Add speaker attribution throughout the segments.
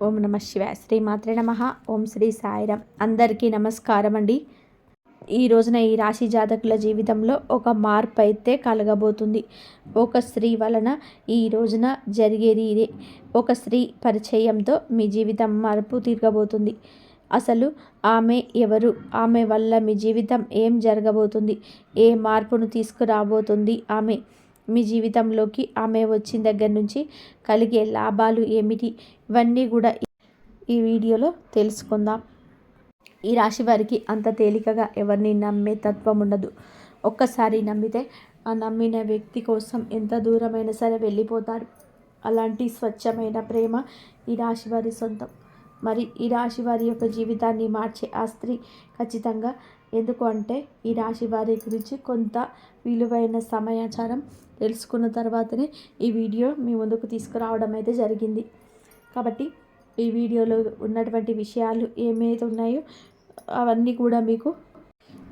Speaker 1: ఓం నమ శివాయ. శ్రీమాత్రే నమః. ఓం శ్రీ సాయిరాం. అందరికీ నమస్కారం అండి. ఈ రోజున ఈ రాశి జాతకుల జీవితంలో ఒక మార్పు అయితే కలగబోతుంది. ఒక స్త్రీ వలన ఈ రోజున జరిగేది ఇదే. ఒక స్త్రీ పరిచయంతో మీ జీవితం మార్పు తిరగబోతుంది. అసలు ఆమె ఎవరు? ఆమె వల్ల మీ జీవితం ఏం జరగబోతుంది? ఏ మార్పును తీసుకురాబోతుంది ఆమె మీ జీవితంలోకి? ఆమె వచ్చిన దగ్గర నుంచి కలిగే లాభాలు ఏమిటి? ఇవన్నీ కూడా ఈ వీడియోలో తెలుసుకుందాం. ఈ రాశి వారికి అంత తేలికగా ఎవరిని నమ్మే తత్వం ఉండదు. ఒక్కసారి నమ్మితే ఆ నమ్మిన వ్యక్తి కోసం ఎంత దూరమైనా సరే వెళ్ళిపోతారు. అలాంటి స్వచ్ఛమైన ప్రేమ ఈ రాశి వారి సొంతం. మరి ఈ రాశి వారి యొక్క జీవితాన్ని మార్చే ఆ స్త్రీ ఖచ్చితంగా ఎందుకు అంటే ఈ రాశి వారి గురించి కొంత విలువైన సమాచారం తెలుసుకున్న తర్వాతనే ఈ వీడియో మీ ముందుకు తీసుకురావడం అయితే జరిగింది. కాబట్టి ఈ వీడియోలో ఉన్నటువంటి విషయాలు ఏమైతే ఉన్నాయో అవన్నీ కూడా మీకు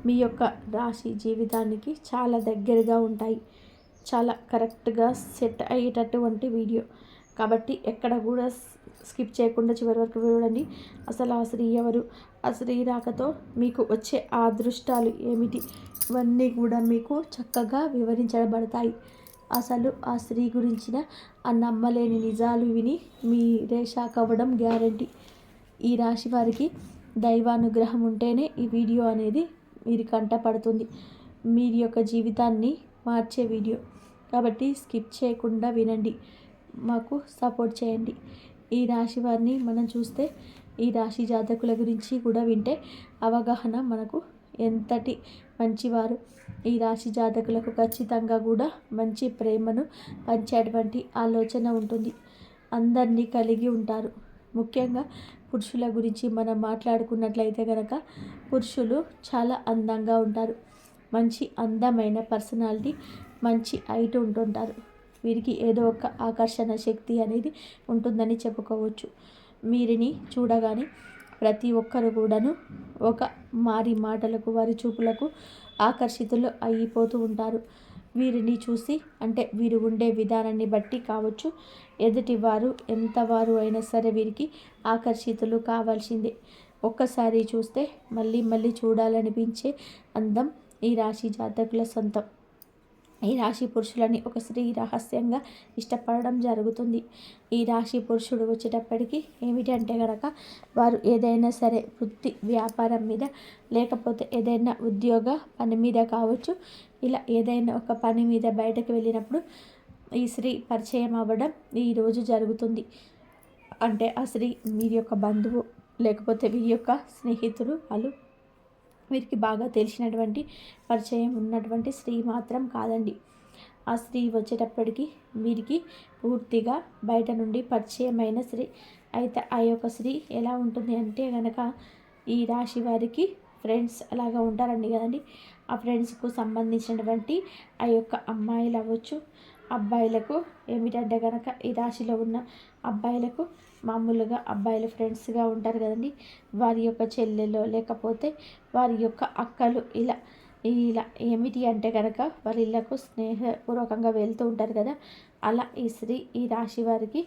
Speaker 1: మీ యొక్క రాశి జీవితానికి చాలా దగ్గరగా ఉంటాయి. చాలా కరెక్ట్గా సెట్ అయ్యేటటువంటి వీడియో కాబట్టి ఎక్కడ కూడా స్కిప్ చేయకుండా చివరి వరకు చూడండి. అసలు ఆ స్త్రీ ఎవరు? ఆ స్త్రీ రాకతో మీకు వచ్చే ఆ అదృష్టాలు ఏమిటి? ఇవన్నీ కూడా మీకు చక్కగా వివరించబడతాయి. అసలు ఆ స్త్రీ గురించిన ఆ నమ్మలేని నిజాలు విని మీరే షాక్ అవ్వడం గ్యారంటీ. ఈ రాశి వారికి దైవానుగ్రహం ఉంటేనే ఈ వీడియో అనేది మీరు కంటపడుతుంది. మీ యొక్క జీవితాన్ని మార్చే వీడియో కాబట్టి స్కిప్ చేయకుండా వినండి, మాకు సపోర్ట్ చేయండి. ఈ రాశి వారిని మనం చూస్తే ఈ రాశి జాతకుల గురించి కూడా వింటే అవగాహన మనకు ఎంతటి మంచివారు. ఈ రాశి జాతకులకు ఖచ్చితంగా కూడా మంచి ప్రేమను పంచేటువంటి ఆలోచన ఉంటుంది. అందరినీ కలిగి ఉంటారు. ముఖ్యంగా పురుషుల గురించి మనం మాట్లాడుకున్నట్లయితే కనుక పురుషులు చాలా అందంగా ఉంటారు. మంచి అందమైన పర్సనాలిటీ, మంచి హైట్ ఉంటుంటారు. వీరికి ఏదో ఒక ఆకర్షణ శక్తి అనేది ఉంటుందని చెప్పుకోవచ్చు. వీరిని చూడగానే ప్రతి ఒక్కరు కూడాను ఒక మారి మాటలకు వారి చూపులకు ఆకర్షితులు అయిపోతూ ఉంటారు. వీరిని చూసి అంటే వీరు ఉండే విధానాన్ని బట్టి కావచ్చు, ఎదుటి వారు ఎంతవారు అయినా సరే వీరికి ఆకర్షితులు కావాల్సిందే. ఒక్కసారి చూస్తే మళ్ళీ మళ్ళీ చూడాలనిపించే అందం ఈ రాశి జాతకుల సొంతం. ఈ రాశి పురుషులని ఒక స్త్రీ రహస్యంగా ఇష్టపడడం జరుగుతుంది. ఈ రాశి పురుషుడు వచ్చేటప్పటికి ఏమిటంటే కనుక వారు ఏదైనా సరే వృత్తి వ్యాపారం మీద లేకపోతే ఏదైనా ఉద్యోగ పని మీద కావచ్చు, ఇలా ఏదైనా ఒక పని మీద బయటకు వెళ్ళినప్పుడు ఈ స్త్రీ పరిచయం అవ్వడం ఈరోజు జరుగుతుంది. అంటే ఆ స్త్రీ వీరి యొక్క బంధువు లేకపోతే వీరి యొక్క స్నేహితులు, వాళ్ళు వీరికి బాగా తెలిసినటువంటి పరిచయం ఉన్నటువంటి స్త్రీ మాత్రం కాదండి. ఆ స్త్రీ వచ్చేటప్పటికి వీరికి పూర్తిగా బయట నుండి పరిచయమైన స్త్రీ. అయితే ఆ యొక్క స్త్రీ ఎలా ఉంటుంది అంటే కనుక ఈ రాశి వారికి ఫ్రెండ్స్ అలాగా ఉంటారండి కదండి. ఆ ఫ్రెండ్స్కు సంబంధించినటువంటి ఆ యొక్క అమ్మాయిలు అవ్వచ్చు, అబ్బాయిలకు ఏమిటంటే కనుక ఈ రాశిలో ఉన్న అబ్బాయిలకు మామూలుగా అబ్బాయిలు ఫ్రెండ్స్గా ఉంటారు కదండి. వారి యొక్క చెల్లెలు లేకపోతే వారి యొక్క అక్కలు ఇలా ఇలా ఏమిటి అంటే కనుక వాళ్ళ ఇళ్ళకు స్నేహపూర్వకంగా వెళ్తూ ఉంటారు కదా. అలా ఈ స్త్రీ ఈ రాశి వారికి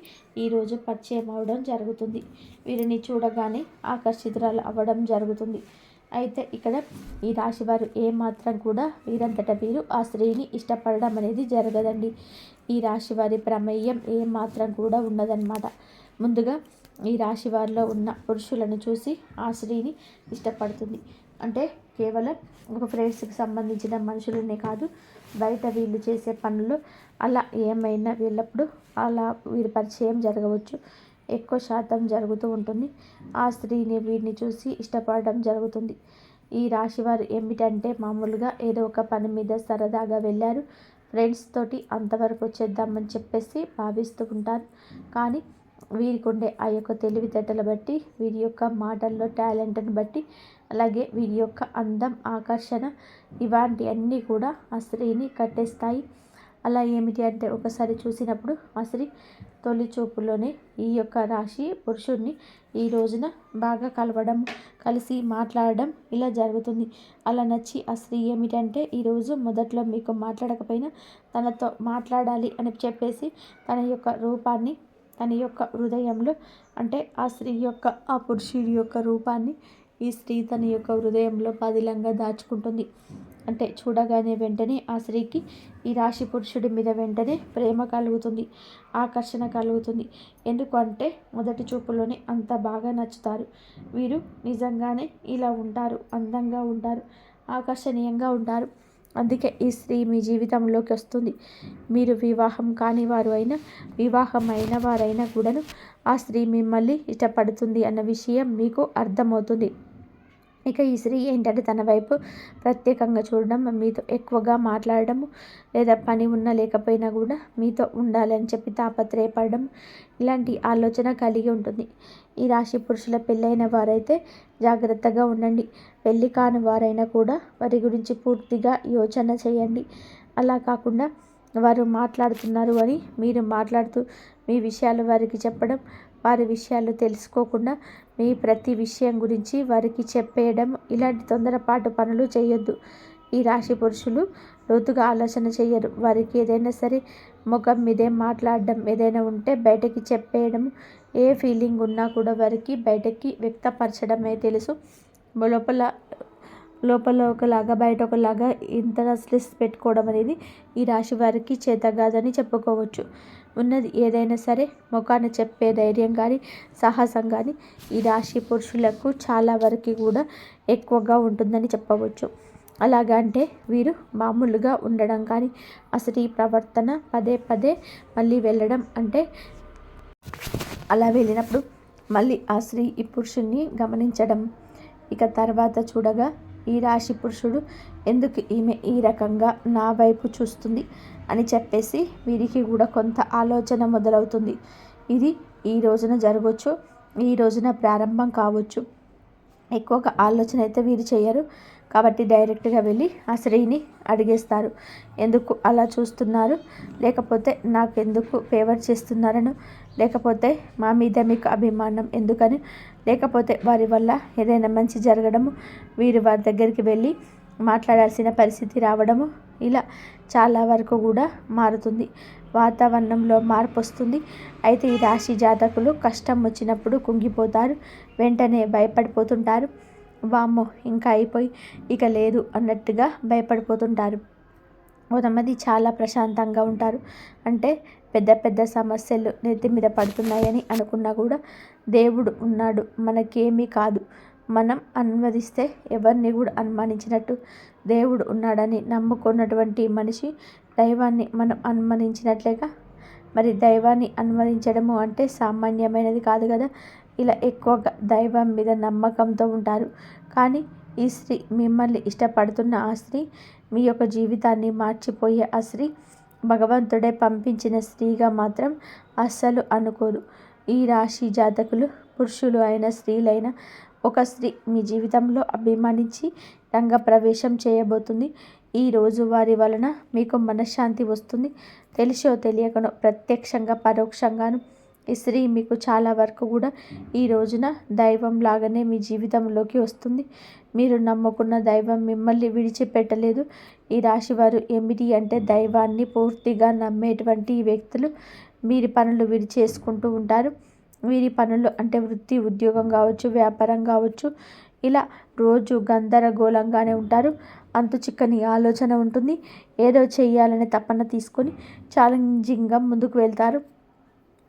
Speaker 1: ఈరోజు పరిచయం అవ్వడం జరుగుతుంది. వీరిని చూడగానే ఆకర్షితురాలు అవ్వడం జరుగుతుంది. అయితే ఇక్కడ ఈ రాశి వారు ఏమాత్రం కూడా వీరంతట వీరు ఆ స్త్రీని ఇష్టపడడం అనేది జరగదండి. ఈ రాశి వారి ప్రమేయం ఏమాత్రం కూడా ఉండదన్నమాట. ముందుగా ఈ రాశి వారిలో ఉన్న పురుషులను చూసి ఆ స్త్రీని ఇష్టపడుతుంది. అంటే కేవలం ఒక ఫ్రెండ్స్కి సంబంధించిన మనుషులనే కాదు, బయట వీళ్ళు చేసే పనులు అలా ఏమైనా వీళ్ళప్పుడు అలా వీరి పరిచయం జరగవచ్చు. ఎక్కువ శాతం జరుగుతూ ఉంటుంది. ఆ స్త్రీని వీరిని చూసి ఇష్టపడడం జరుగుతుంది. ఈ రాశి వారు ఏమిటంటే మామూలుగా ఏదో ఒక పని మీద సరదాగా వెళ్ళారు, ఫ్రెండ్స్ తోటి అంతవరకు వచ్చేద్దామని చెప్పేసి భావిస్తూ ఉంటారు. కానీ వీరికి ఉండే ఆ యొక్క తెలివితేటలు బట్టి, వీరి యొక్క మాటల్లో టాలెంట్ని బట్టి, అలాగే వీరి యొక్క అందం, ఆకర్షణ ఇలాంటి అన్నీ కూడా ఆ స్త్రీని కట్టేస్తాయి. అలా ఏమిటి అంటే ఒకసారి చూసినప్పుడు ఆ స్త్రీ తొలి చూపులోనే ఈ యొక్క రాశి పురుషుడిని ఈ రోజున బాగా కలవడం, కలిసి మాట్లాడడం ఇలా జరుగుతుంది. అలా నచ్చి ఆ స్త్రీ ఏమిటంటే ఈరోజు మొదట్లో మీకు మాట్లాడకపోయినా తనతో మాట్లాడాలి అని చెప్పేసి తన యొక్క రూపాన్ని తన యొక్క హృదయంలో అంటే ఆ స్త్రీ యొక్క ఆ పురుషుడి యొక్క రూపాన్ని ఈ స్త్రీ తన యొక్క హృదయంలో పదిలంగా దాచుకుంటుంది. అంటే చూడగానే వెంటనే ఆ స్త్రీకి ఈ రాశి పురుషుడి మీద వెంటనే ప్రేమ కలుగుతుంది, ఆకర్షణ కలుగుతుంది. ఎందుకంటే మొదటి చూపులోనే అంత బాగా నచ్చుతారు. వీరు నిజంగానే ఇలా ఉంటారు, అందంగా ఉంటారు, ఆకర్షణీయంగా ఉంటారు. అందుకే ఈ స్త్రీ మీ జీవితంలోకి వస్తుంది. మీరు వివాహం కాని వారు అయినా, వివాహం అయిన వారైనా కూడాను ఆ స్త్రీ మిమ్మల్ని ఇష్టపడుతుంది అన్న విషయం మీకు అర్థమవుతుంది. ఇక ఈ స్త్రీ ఏంటంటే తన వైపు ప్రత్యేకంగా చూడడం, మీతో ఎక్కువగా మాట్లాడడం, లేదా పని ఉన్నా లేకపోయినా కూడా మీతో ఉండాలి అని చెప్పి తాపత్రయపడడం, ఇలాంటి ఆలోచన కలిగి ఉంటుంది. ఈ రాశి పురుషుల పెళ్ళైన వారైతే జాగ్రత్తగా ఉండండి. పెళ్ళి కాని వారైనా కూడా వారి గురించి పూర్తిగా యోచన చేయండి. అలా కాకుండా వారు మాట్లాడుతున్నారు అని మీరు మాట్లాడుతూ మీ విషయాలు వారికి చెప్పడం, వారి విషయాలు తెలుసుకోకుండా మీ ప్రతి విషయం గురించి వారికి చెప్పేయడం, ఇలాంటి తొందరపాటు పనులు చేయొద్దు. ఈ రాశి పురుషులు లోతుగా ఆలోచన చేయరు. వారికి ఏదైనా సరే ముఖం మీదే మాట్లాడడం, ఏదైనా ఉంటే బయటకి చెప్పేయడం, ఏ ఫీలింగ్ ఉన్నా కూడా వారికి బయటకి వ్యక్తపరచడమే తెలుసు. లోపల లోపల ఒకలాగా బయట ఒకలాగా ఇంత స్ట్రెస్ పెట్టుకోవడం అనేది ఈ రాశి వారికి చేత కాదని చెప్పుకోవచ్చు. ఉన్నది ఏదైనా సరే ముఖాన చెప్పే ధైర్యం కానీ సాహసం కానీ ఈ రాశి పురుషులకు చాలా వరకు కూడా ఎక్కువగా ఉంటుందని చెప్పవచ్చు. అలాగా అంటే వీరు మామూలుగా ఉండడం కానీ అసలు ఈ ప్రవర్తన పదే పదే మళ్ళీ వెళ్ళడం అంటే అలా వెళ్ళినప్పుడు మళ్ళీ ఆ స్త్రీ ఈ పురుషుణ్ణి గమనించడం, ఇక తర్వాత చూడగా ఈ రాశి పురుషుడు ఎందుకు ఈమె ఈ రకంగా నా వైపు చూస్తుంది అని చెప్పేసి వీరికి కూడా కొంత ఆలోచన మొదలవుతుంది. ఇది ఈ రోజున జరగవచ్చు, ఈ రోజున ప్రారంభం కావచ్చు. ఎక్కువగా ఆలోచన అయితే వీరు చేయరు. కాబట్టి డైరెక్ట్గా వెళ్ళి ఆ స్త్రీని అడిగేస్తారు, ఎందుకు అలా చూస్తున్నారు, లేకపోతే నాకు ఎందుకు ఫేవర్ చేస్తున్నారను, లేకపోతే మా మీద మీకు అభిమానం ఎందుకని, లేకపోతే వారి వల్ల ఏదైనా మంచి జరగడము, వీరు వారి దగ్గరికి వెళ్ళి మాట్లాడాల్సిన పరిస్థితి రావడము, ఇలా చాలా వరకు కూడా మారుతుంది. వాతావరణంలో మార్పు వస్తుంది. అయితే ఈ రాశి జాతకులు కష్టం వచ్చినప్పుడు కుంగిపోతారు, వెంటనే భయపడిపోతుంటారు. వామ్మో ఇంకా అయిపోయి ఇక లేదు అన్నట్టుగా భయపడిపోతుంటారు. కొంతమంది చాలా ప్రశాంతంగా ఉంటారు. అంటే పెద్ద పెద్ద సమస్యలు నెత్తి మీద పడుతున్నాయని అనుకున్నా కూడా దేవుడు ఉన్నాడు, మనకేమీ కాదు, మనం అనువదిస్తే ఎవరిని కూడా అనుమానించినట్టు దేవుడు ఉన్నాడని నమ్ముకున్నటువంటి మనిషి దైవాన్ని మనం అనుమానించినట్లేగా. మరి దైవాన్ని అనుమానించడము అంటే సామాన్యమైనది కాదు కదా. ఇలా ఎక్కువగా దైవం మీద నమ్మకంతో ఉంటారు. కానీ ఈ స్త్రీ మిమ్మల్ని ఇష్టపడుతున్న ఆ స్త్రీ, మీ యొక్క జీవితాన్ని మార్చిపోయే ఆ స్త్రీ భగవంతుడే పంపించిన స్త్రీగా మాత్రం అస్సలు అనుకోరు. ఈ రాశి జాతకులు పురుషులు అయిన స్త్రీలైన ఒక స్త్రీ మీ జీవితంలో అభిమానించి రంగప్రవేశం చేయబోతుంది. ఈ రోజు వారి వలన మీకు మనశ్శాంతి వస్తుంది. తెలిసో తెలియకనో ప్రత్యక్షంగా పరోక్షంగాను ఈ స్త్రీ మీకు చాలా వరకు కూడా ఈ రోజున దైవం లాగానే మీ జీవితంలోకి వస్తుంది. మీరు నమ్ముకున్న దైవం మిమ్మల్ని విడిచిపెట్టలేదు. ఈ రాశి వారు ఏమిటి అంటే దైవాన్ని పూర్తిగా నమ్మేటువంటి వ్యక్తులు. వీరి పనులు వీరు చేసుకుంటూ ఉంటారు. వీరి పనులు అంటే వృత్తి ఉద్యోగం కావచ్చు, వ్యాపారం కావచ్చు, ఇలా రోజు గందరగోళంగానే ఉంటారు. అంతు చిక్కని ఆలోచన ఉంటుంది. ఏదో చేయాలనే తపన తీసుకొని ఛాలెంజింగ్గా ముందుకు వెళ్తారు.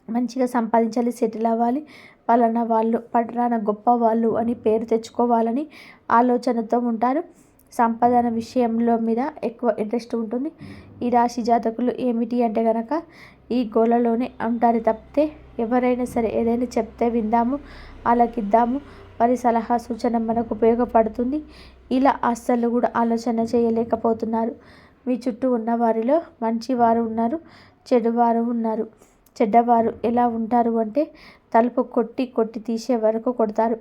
Speaker 1: మంచిగా సంపాదించాలి, సెటిల్ అవ్వాలి, పలానా వాళ్ళు పలానా గొప్ప వాళ్ళు అని పేరు తెచ్చుకోవాలని ఆలోచనతో ఉంటారు. సంపాదన విషయంలో మీద ఎక్కువ ఇంట్రెస్ట్ ఉంటుంది. ఈ రాశి జాతకులు ఏమిటి అంటే కనుక ఈ గోలలోనే ఉంటారు తప్పితే ఎవరైనా సరే ఏదైనా చెప్తే విందాము, ఆలకిద్దాము, వారి సలహా సూచన మనకు ఉపయోగపడుతుంది, ఇలా అస్సలు కూడా ఆలోచన చేయలేకపోతున్నారు. మీ చుట్టూ ఉన్న వారిలో మంచివారు ఉన్నారు, చెడువారు ఉన్నారు. చెడ్డవారు ఎలా ఉంటారు అంటే తలుపు కొట్టి కొట్టి తీసే వరకు కొడతారు.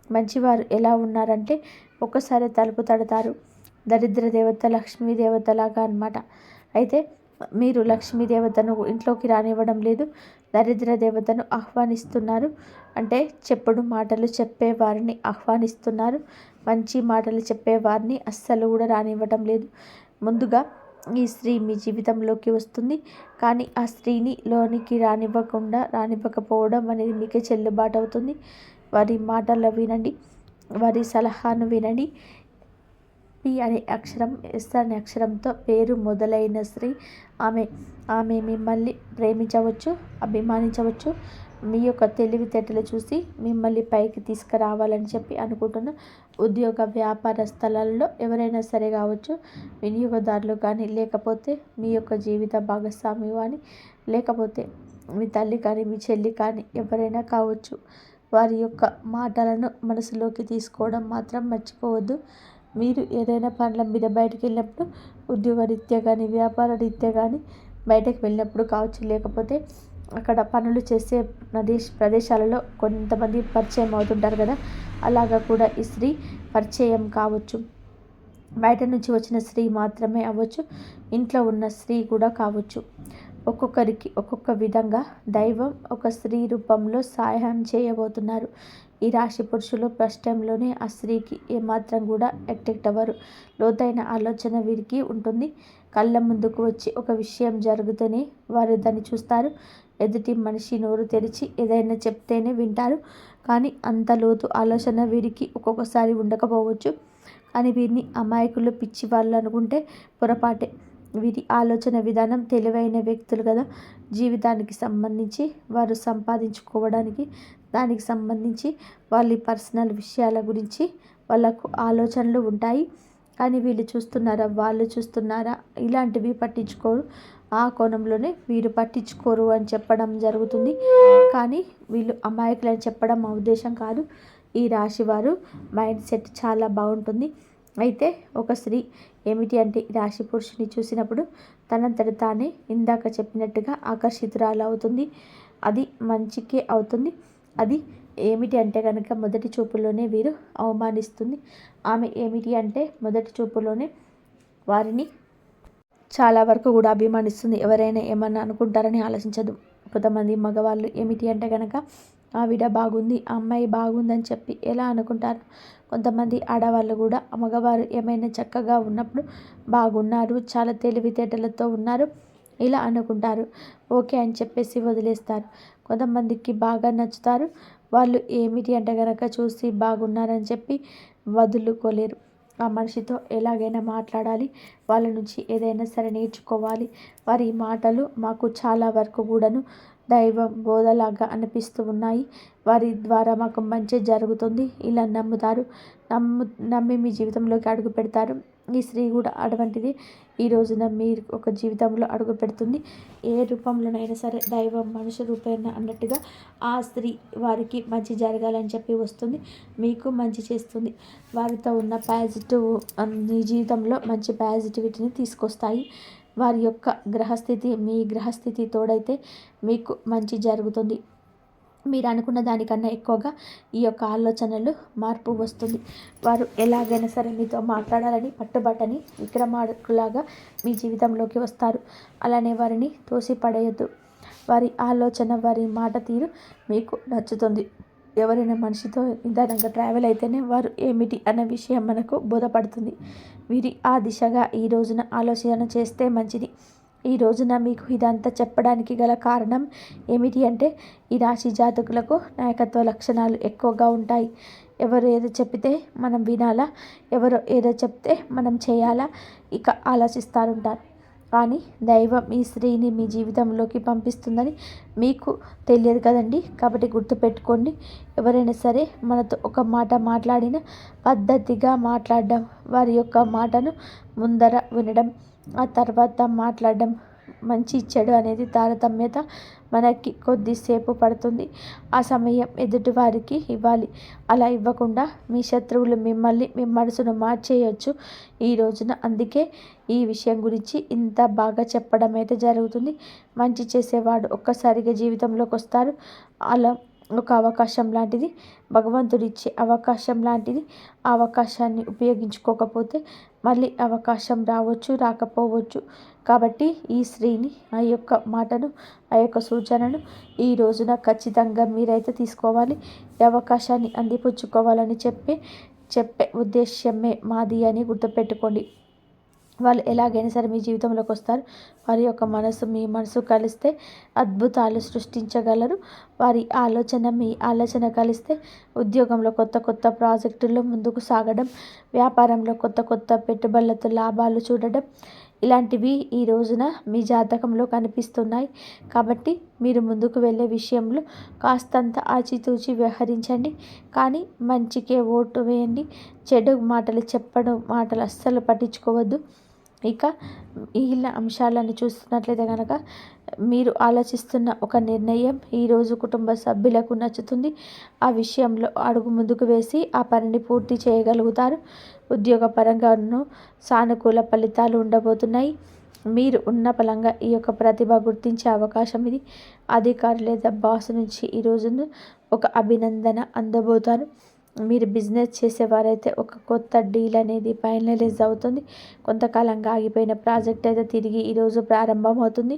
Speaker 1: మంచివారు ఎలా ఉన్నారంటే ఒక్కసారి తలుపు తడతారు. దరిద్ర దేవత లక్ష్మీదేవతలాగా అన్నమాట. అయితే మీరు లక్ష్మీదేవతను ఇంట్లోకి రానివ్వడం లేదు, దరిద్ర దేవతను ఆహ్వానిస్తున్నారు. అంటే చెప్పుడు మాటలు చెప్పేవారిని ఆహ్వానిస్తున్నారు, మంచి మాటలు చెప్పేవారిని అస్సలు కూడా రానివ్వటం లేదు. ముందుగా ఈ స్త్రీ మీ జీవితంలోకి వస్తుంది. కానీ ఆ స్త్రీని లోనికి రానివ్వకపోవడం అనేది మీకే చెల్లుబాటు అవుతుంది. వారి మాటలు వినండి, వారి సలహాను వినండి. పి అనే అక్షరం, ఎస్ అనే అక్షరంతో పేరు మొదలైన స్త్రీ. ఆమె మిమ్మల్ని ప్రేమించవచ్చు, అభిమానించవచ్చు. మీ యొక్క తెలివితేటలు చూసి మిమ్మల్ని పైకి తీసుకురావాలని చెప్పి అనుకుంటున్న ఉద్యోగ వ్యాపార స్థలాల్లో ఎవరైనా సరే కావచ్చు, వినియోగదారులు కానీ, లేకపోతే మీ యొక్క జీవిత భాగస్వామి కానీ, లేకపోతే మీ తల్లి కానీ, మీ చెల్లి కానీ, ఎవరైనా కావచ్చు. వారి యొక్క మాటలను మనసులోకి తీసుకోవడం మాత్రం మర్చిపోవద్దు. మీరు ఏదైనా పనుల మీద బయటకు వెళ్ళినప్పుడు, ఉద్యోగ రీత్యా కానీ, వ్యాపార రీత్యా కానీ బయటకు వెళ్ళినప్పుడు కావచ్చు, లేకపోతే అక్కడ పనులు చేసే ప్రదేశాలలో కొంతమంది పరిచయం అవుతుంటారు కదా, అలాగా కూడా ఈ స్త్రీ పరిచయం కావచ్చు. బయట నుంచి వచ్చిన స్త్రీ మాత్రమే అవ్వచ్చు, ఇంట్లో ఉన్న స్త్రీ కూడా కావచ్చు. ఒక్కొక్కరికి ఒక్కొక్క విధంగా దైవం ఒక స్త్రీ రూపంలో సహాయం చేయబోతున్నారు. ఈ రాశి పురుషులు ఫస్ట్ టైంలోనే ఆ స్త్రీకి ఏమాత్రం కూడా అట్రాక్ట్ అవ్వరు. లోతైన ఆలోచన వీరికి ఉంటుంది. కళ్ళ ముందుకు వచ్చి ఒక విషయం జరుగుతూనే వారు దాన్ని చూస్తారు. ఎదుటి మనిషి నోరు తెరిచి ఏదైనా చెప్తేనే వింటారు. కానీ అంత లోతు ఆలోచన వీరికి ఒక్కొక్కసారి ఉండకపోవచ్చు. కానీ వీరిని అమాయకులు, పిచ్చి వాళ్ళు అనుకుంటే పొరపాటే. వీరి ఆలోచన విధానం తెలివైన వ్యక్తులు కదా. జీవితానికి సంబంధించి వారు సంపాదించుకోవడానికి, దానికి సంబంధించి వాళ్ళ పర్సనల్ విషయాల గురించి వాళ్ళకు ఆలోచనలు ఉంటాయి. కానీ వీళ్ళు చూస్తున్నారా, వాళ్ళు చూస్తున్నారా, ఇలాంటివి పట్టించుకోరు. ఆ కోణంలోనే వీరు పట్టించుకోరు అని చెప్పడం జరుగుతుంది. కానీ వీళ్ళు అమాయకులు అని చెప్పడం మా ఉద్దేశం కాదు. ఈ రాశి వారు మైండ్ సెట్ చాలా బాగుంటుంది. అయితే ఒక స్త్రీ ఏమిటి అంటే, రాశి పురుషుని చూసినప్పుడు తనంతట తానే ఇందాక చెప్పినట్టుగా ఆకర్షితురాలు అవుతుంది. అది మంచికే అవుతుంది. అది ఏమిటి అంటే కనుక, మొదటి చూపులోనే వీరు అవమానిస్తుంది. ఆమె ఏమిటి అంటే మొదటి చూపులోనే వారిని చాలా వరకు కూడా అభిమానిస్తుంది. ఎవరైనా ఏమన్నా అనుకుంటారని ఆలోచించదు. కొంతమంది మగవాళ్ళు ఏమిటి అంటే కనుక, ఆవిడ బాగుంది, ఆ అమ్మాయి బాగుందని చెప్పి ఎలా అనుకుంటారు. కొంతమంది ఆడవాళ్ళు కూడా మగవారు ఏమైనా చక్కగా ఉన్నప్పుడు బాగున్నారు, చాలా తెలివితేటలతో ఉన్నారు ఇలా అనుకుంటారు. ఓకే అని చెప్పేసి వదిలేస్తారు. కొంతమందికి బాగా నచ్చుతారు. వాళ్ళు ఏమిటి అంటే కనుక చూసి బాగున్నారని చెప్పి వదులుకోలేరు. ఆ మనిషితో ఎలాగైనా మాట్లాడాలి, వాళ్ళ నుంచి ఏదైనా సరే నేర్చుకోవాలి. వారి మాటలు మాకు చాలా వరకు కూడాను దైవం బోధలాగా అనిపిస్తూ ఉన్నాయి. వారి ద్వారా మాకు మంచి జరుగుతుంది ఇలా నమ్ముతారు. నమ్మి మీ జీవితంలోకి అడుగు పెడతారు. ఈ స్త్రీ కూడా అటువంటిది. ఈ రోజున మీరు ఒక జీవితంలో అడుగు పెడుతుంది. ఏ రూపంలోనైనా సరే దైవం మనుషు రూపేణ అన్నట్టుగా ఆ స్త్రీ వారికి మంచి జరగాలని చెప్పి వస్తుంది. మీకు మంచి చేస్తుంది. వారితో ఉన్న పాజిటివ్ మీ జీవితంలో మంచి పాజిటివిటీని తీసుకొస్తాయి. వారి యొక్క గ్రహస్థితి మీ గ్రహస్థితి తోడైతే మీకు మంచి జరుగుతుంది. మీరు అనుకున్న దానికన్నా ఎక్కువగా ఈ యొక్క ఆలోచనలు మార్పు వస్తుంది. వారు ఎలాగైనా సరే మీతో మాట్లాడాలని పట్టుబట్టని విక్రమార్కులాగా మీ జీవితంలోకి వస్తారు. అలానే వారిని తోసిపడేయద్దు. వారి ఆలోచన, వారి మాట తీరు మీకు నచ్చుతుంది. ఎవరైనా మనిషితో నిదానంగా ట్రావెల్ అయితేనే వారు ఏమిటి అనే విషయం మనకు బోధపడుతుంది. వీరి ఆ దిశగా ఈ రోజున ఆలోచన చేస్తే మంచిది. ఈ రోజున మీకు ఇదంతా చెప్పడానికి గల కారణం ఏమిటి అంటే, ఈ రాశి జాతకులకు నాయకత్వ లక్షణాలు ఎక్కువగా ఉంటాయి. ఎవరు ఏదో చెప్తే మనం వినాలా, ఎవరు ఏదో చెప్తే మనం చేయాలా, ఇక ఆలోచిస్తారుంటారు. కానీ దైవం ఈ స్త్రీని మీ జీవితంలోకి పంపిస్తుందని మీకు తెలియదు కదండి. కాబట్టి గుర్తుపెట్టుకోండి, ఎవరైనా సరే మనతో ఒక మాట మాట్లాడిన పద్ధతిగా మాట్లాడడం, వారి యొక్క మాటను ముందర వినడం, ఆ తర్వాత మాట్లాడడం, మంచి చెడు అనేది తారతమ్యత మనకి కొద్దిసేపు పడుతుంది. ఆ సమయం ఎదుటి వారికి ఇవ్వాలి. అలా ఇవ్వకుండా మీ శత్రువులు మిమ్మల్ని, మీ మనసును మార్చేయచ్చు ఈ రోజున. అందుకే ఈ విషయం గురించి ఇంత బాగా చెప్పడం అయితే జరుగుతుంది. మంచి చేసేవాడు ఒక్కసారిగా జీవితంలోకి వస్తారు. అలా ఒక అవకాశం లాంటిది, భగవంతుడిచ్చే అవకాశం లాంటిది. ఆ అవకాశాన్ని ఉపయోగించుకోకపోతే మళ్ళీ అవకాశం రావచ్చు, రాకపోవచ్చు. కాబట్టి ఈ స్త్రీని, ఆ యొక్క మాటను, ఆ యొక్క సూచనను ఈ రోజున ఖచ్చితంగా మీరైతే తీసుకోవాలి. ఈ అవకాశాన్ని అందిపుచ్చుకోవాలని చెప్పే ఉద్దేశ్యమే మాది అని గుర్తుపెట్టుకోండి. వాళ్ళు ఎలాగైనా సరే మీ జీవితంలోకి వస్తారు. వారి యొక్క మనసు మీ మనసు కలిస్తే అద్భుతాలు సృష్టించగలరు. వారి ఆలోచన మీ ఆలోచన కలిస్తే ఉద్యోగంలో కొత్త కొత్త ప్రాజెక్టుల్లో ముందుకు సాగడం, వ్యాపారంలో కొత్త కొత్త పెట్టుబడులతో లాభాలు చూడడం, ఇలాంటివి ఈ రోజున మీ జాతకంలో కనిపిస్తున్నాయి. కాబట్టి మీరు ముందుకు వెళ్ళే విషయంలో కాస్తంత ఆచితూచి వ్యవహరించండి. కానీ మంచికే ఓటు వేయండి. చెడు మాటలు చెప్పడం మాటలు అస్సలు పట్టించుకోవద్దు. ఇక మిగిలిన అంశాలను చూస్తున్నట్లయితే కనుక మీరు ఆలోచిస్తున్న ఒక నిర్ణయం ఈరోజు కుటుంబ సభ్యులకు నచ్చుతుంది. ఆ విషయంలో అడుగు ముందుకు వేసి ఆ పనిని పూర్తి చేయగలుగుతారు. ఉద్యోగపరంగాను సానుకూల ఫలితాలు ఉండబోతున్నాయి. మీరు ఉన్న పలంగా ఈ యొక్క ప్రతిభ గుర్తించే అవకాశం ఇది. అధికారి లేదా బాస్ నుంచి ఈ రోజును ఒక అభినందన అందబోతారు. మీరు బిజినెస్ చేసేవారైతే ఒక కొత్త డీల్ అనేది ఫైనలైజ్ అవుతుంది. కొంతకాలంగా ఆగిపోయిన ప్రాజెక్ట్ అయితే తిరిగి ఈరోజు ప్రారంభమవుతుంది.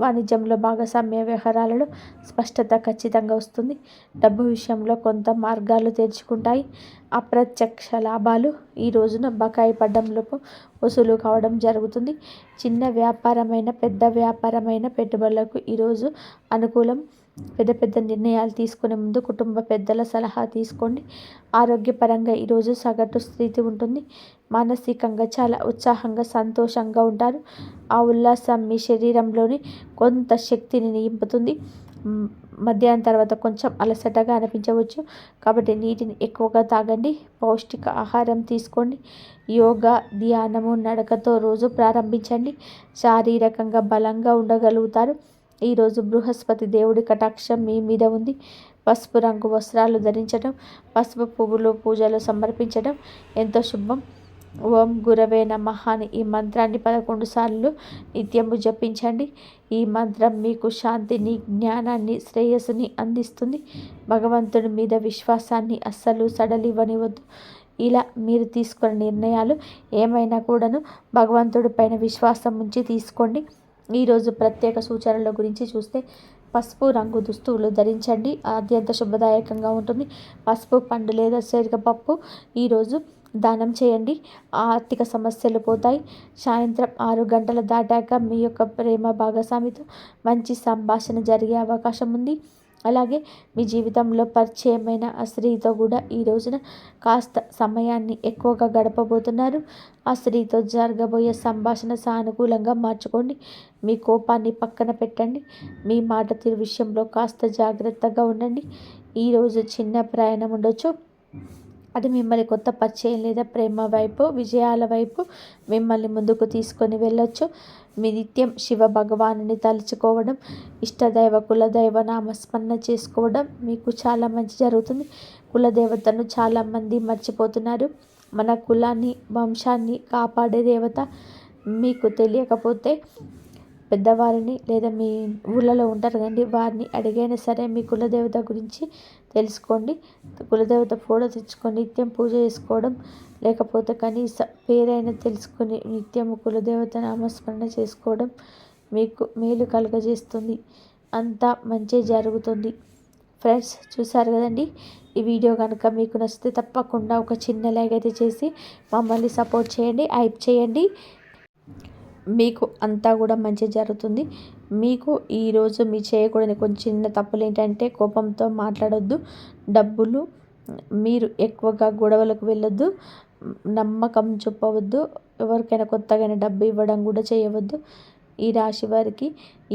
Speaker 1: వాణిజ్యంలో భాగస్వామ్య వ్యవహారాలలో స్పష్టత ఖచ్చితంగా వస్తుంది. డబ్బు విషయంలో కొంత మార్గాలు తెరుచుకుంటాయి. అప్రత్యక్ష లాభాలు ఈ రోజున బకాయి పడ్డంలోపు వసూలు కావడం జరుగుతుంది. చిన్న వ్యాపారమైన పెద్ద వ్యాపారమైన పెట్టుబడులకు ఈరోజు అనుకూలం. పెద్ద పెద్ద నిర్ణయాలు తీసుకునే ముందు కుటుంబ పెద్దల సలహా తీసుకోండి. ఆరోగ్యపరంగా ఈరోజు సగటు స్థితి ఉంటుంది. మానసికంగా చాలా ఉత్సాహంగా సంతోషంగా ఉంటారు. ఆ ఉల్లాసం మీ శరీరంలోని కొంత శక్తిని నింపుతుంది. మధ్యాహ్నం తర్వాత కొంచెం అలసటగా అనిపించవచ్చు. కాబట్టి నీటిని ఎక్కువగా తాగండి. పౌష్టిక ఆహారం తీసుకోండి. యోగా, ధ్యానము, నడకతో రోజు ప్రారంభించండి. శారీరకంగా బలంగా ఉండగలుగుతారు. ఈరోజు బృహస్పతి దేవుడి కటాక్షం మీ మీద ఉంది. పసుపు రంగు వస్త్రాలు ధరించడం, పసుపు పువ్వులు పూజలు సమర్పించడం ఎంతో శుభం. ఓం గురవే నమః అని ఈ మంత్రాన్ని 11 సార్లు నిత్యము జపించండి. ఈ మంత్రం మీకు శాంతిని, జ్ఞానాన్ని, శ్రేయస్సుని అందిస్తుంది. భగవంతుడి మీద విశ్వాసాన్ని అస్సలు సడలివ్వనివద్దు. ఇలా మీరు తీసుకున్న నిర్ణయాలు ఏమైనా కూడాను భగవంతుడి పైన విశ్వాసం ఉంచి తీసుకోండి. ఈరోజు ప్రత్యేక సూచనల గురించి చూస్తే పసుపు రంగు దుస్తువులు ధరించండి. అత్యంత శుభదాయకంగా ఉంటుంది. పసుపు పండు లేదా శనగపప్పు ఈరోజు దానం చేయండి. ఆర్థిక సమస్యలు పోతాయి. సాయంత్రం 6 గంటలు దాటాక మీ యొక్క ప్రేమ భాగస్వామితో మంచి సంభాషణ జరిగే అవకాశం ఉంది. అలాగే మీ జీవితంలో పరిచయమైన ఆ స్త్రీతో కూడా ఈ రోజున కాస్త సమయాన్ని ఎక్కువగా గడపబోతున్నారు. ఆ స్త్రీతో జరగబోయే సంభాషణ సానుకూలంగా మార్చుకోండి. మీ కోపాన్ని పక్కన పెట్టండి. మీ మాట తీరు విషయంలో కాస్త జాగ్రత్తగా ఉండండి. ఈరోజు చిన్న ప్రయాణం ఉండొచ్చు. అది మిమ్మల్ని కొత్త పరిచయం లేదా ప్రేమ వైపు, విజయాల వైపు మిమ్మల్ని ముందుకు తీసుకొని వెళ్ళొచ్చు. మీ నిత్యం శివ భగవానుని తలుచుకోవడం, ఇష్టదైవ కులదైవ నామస్మరణ చేసుకోవడం మీకు చాలా మంచి జరుగుతుంది. కులదేవతను చాలామంది మర్చిపోతున్నారు. మన కులాన్ని, వంశాన్ని కాపాడే దేవత మీకు తెలియకపోతే పెద్దవారిని లేదా మీ ఊళ్ళలో ఉంటారు కదండి, వారిని అడిగైనా సరే మీ కులదేవత గురించి తెలుసుకోండి. కులదేవత ఫోటో తెచ్చుకొని నిత్యం పూజ చేసుకోవడం, లేకపోతే కనీస పేరైనా తెలుసుకొని నిత్యము కులదేవత నామస్మరణ చేసుకోవడం మీకు మేలు కలుగజేస్తుంది. అంతా మంచి జరుగుతుంది. ఫ్రెండ్స్, చూసారు కదండి. ఈ వీడియో కనుక మీకు నచ్చితే తప్పకుండా ఒక చిన్న లైక్ అయితే చేసి మమ్మల్ని సపోర్ట్ చేయండి, హైప్ చేయండి. మీకు అంతా కూడా మంచి జరుగుతుంది. మీకు ఈరోజు మీ చేయకూడని కొంచెం చిన్న తప్పులు ఏంటంటే కోపంతో మాట్లాడొద్దు, డబ్బులు మీరు ఎక్కువగా గొడవలకు వెళ్ళొద్దు, నమ్మకం చూపవద్దు, ఎవరికైనా కొత్తగా డబ్బు ఇవ్వడం కూడా చేయవద్దు. ఈ రాశి వారికి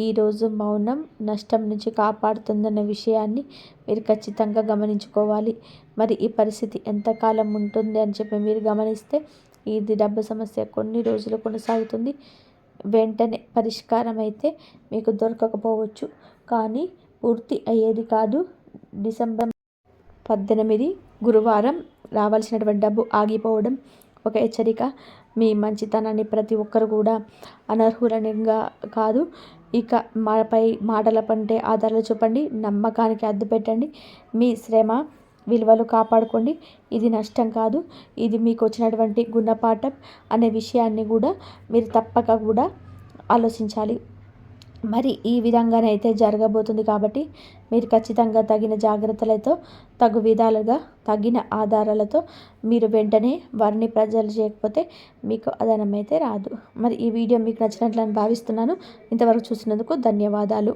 Speaker 1: ఈరోజు మౌనం నష్టం నుంచి కాపాడుతుందన్న విషయాన్ని మీరు ఖచ్చితంగా గమనించుకోవాలి. మరి ఈ పరిస్థితి ఎంతకాలం ఉంటుంది అని చెప్పి మీరు గమనిస్తే ఇది డబ్బు సమస్య కొన్ని రోజులు కొనసాగుతుంది. వెంటనే పరిష్కారం అయితే మీకు దొరకకపోవచ్చు, కానీ పూర్తి అయ్యేది కాదు. డిసెంబర్ 18 గురువారం రావాల్సినటువంటి డబ్బు ఆగిపోవడం ఒక హెచ్చరిక. మీ మంచితనాన్ని ప్రతి ఒక్కరు కూడా అనర్హులంగా కాదు. ఇక మాపై మాటల పంటే ఆధారాలు చూపండి, నమ్మకానికి అద్దు పెట్టండి. మీ శ్రమ విలువలు కాపాడుకోండి. ఇది నష్టం కాదు, ఇది మీకు వచ్చినటువంటి గుణపాఠం అనే విషయాన్ని కూడా మీరు తప్పక కూడా ఆలోచించాలి. మరి ఈ విధంగానైతే జరగబోతుంది కాబట్టి మీరు ఖచ్చితంగా తగిన జాగ్రత్తలతో తగు విధాలుగా తగిన ఆధారాలతో మీరు వెంటనే వారిని ప్రజలు చేయకపోతే మీకు అదనమైతే రాదు. మరి ఈ వీడియో మీకు నచ్చినట్లని భావిస్తున్నాను. ఇంతవరకు చూసినందుకు ధన్యవాదాలు.